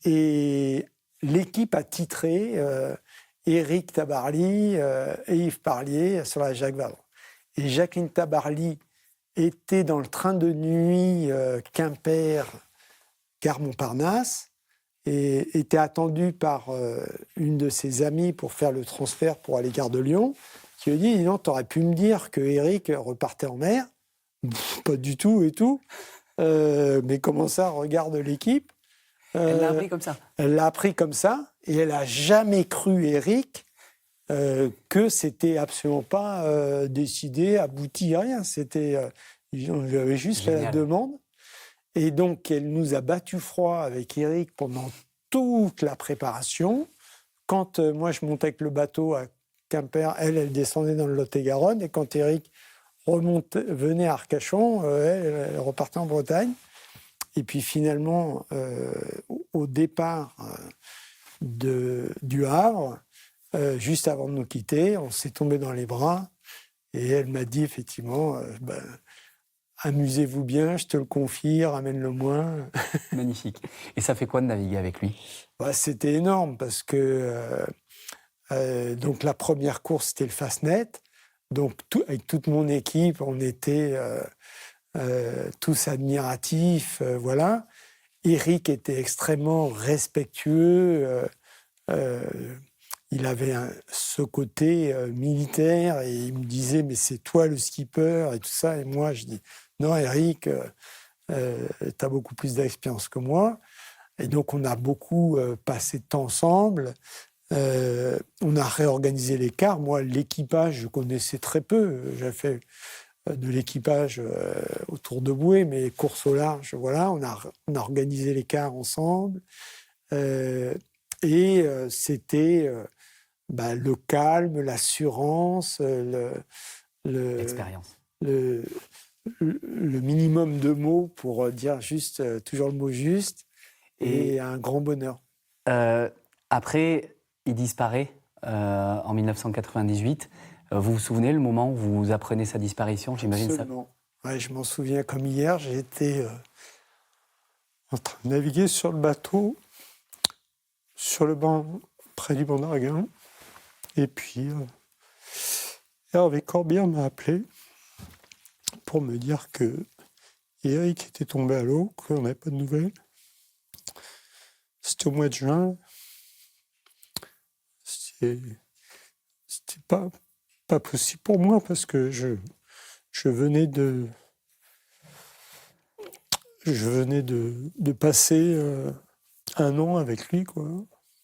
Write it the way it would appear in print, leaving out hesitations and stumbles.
Et l'équipe a titré Éric Tabarly et Yves Parlier sur la Jacques Vabre. Et Jacqueline Tabarly était dans le train de nuit Quimper-Gare Montparnasse et était attendue par une de ses amies pour faire le transfert pour aller gare de Lyon, qui lui a dit « Non, t'aurais pu me dire que Éric repartait en mer. » Pas du tout et tout. Mais comment ça, regarde l'équipe. Elle l'a appris comme ça. Elle l'a appris comme ça et elle n'a jamais cru, Éric, que c'était absolument pas décidé, abouti, rien. J'avais juste fait la demande. Et donc, elle nous a battu froid avec Éric pendant toute la préparation. Quand moi, je montais avec le bateau à Quimper, elle descendait dans le Lot-et-Garonne. Et quand Éric venait à Arcachon, elle repartait en Bretagne. Et puis finalement, au départ du Havre, juste avant de nous quitter, on s'est tombé dans les bras. Et elle m'a dit effectivement, amusez-vous bien, je te le confie, ramène-le moins. Magnifique. Et ça fait quoi de naviguer avec lui ? C'était énorme parce que donc la première course, c'était le Fastnet. Donc avec toute mon équipe, on était tous admiratifs, voilà. Éric était extrêmement respectueux. Il avait ce côté militaire et il me disait « mais c'est toi le skipper » et tout ça. Et moi, je dis « non, Éric, t'as beaucoup plus d'expérience que moi ». Et donc, on a beaucoup passé de temps ensemble. On a réorganisé les cars. Moi, l'équipage, je connaissais très peu. J'ai fait de l'équipage autour de bouée, mais course au large, voilà. On a organisé les cars ensemble. C'était le calme, l'assurance, l'expérience. Le minimum de mots pour dire juste, toujours le mot juste, et un grand bonheur. Après, il disparaît en 1998. Vous vous souvenez le moment où vous apprenez sa disparition ? J'imagine ça. Ouais, je m'en souviens comme hier. J'étais en train de naviguer sur le bateau, sur le banc près du banc d'Arguin. Et puis, Hervé Corbière m'a appelé pour me dire que Éric était tombé à l'eau, qu'on n'avait pas de nouvelles. C'était au mois de juin. C'était pas possible pour moi parce que je venais de passer un an avec lui, quoi.